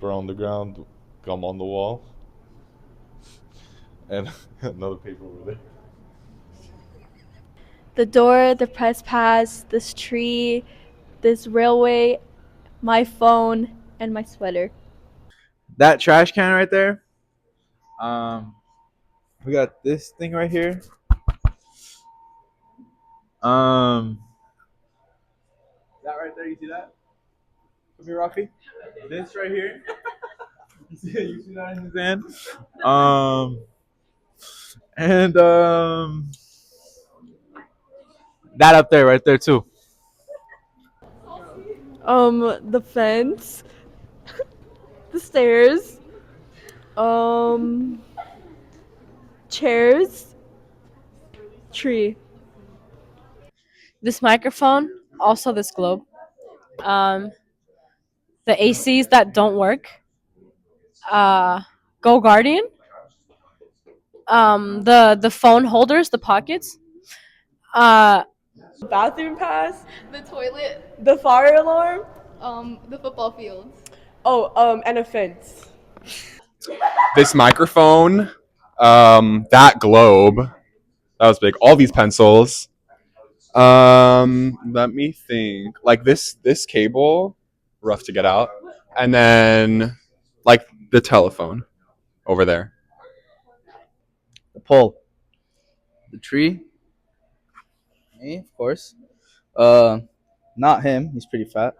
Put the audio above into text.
Paper on the ground, gum on the wall, and another paper over there. The door, the press pass, this tree, this railway, my phone, and my sweater. That trash can right there. Um, we got this thing right here. Um, that right there. You see that? Come here, Rocky. This right here. You see that in his hand? Um, and that up there, right there too. The fence, the stairs, um, chairs, tree. This microphone, also this globe, um, the ACs that don't work, uh, Go Guardian, the phone holders, the pockets, uh, Bathroom pass, The toilet, the fire alarm. the football fields. Oh, and a fence. This microphone, that globe, that was big. All these pencils. Let me think. Like this cable, rough to get out, and then like the telephone over there. The pole, the tree, me, of course. Uh, Not him. He's pretty fat.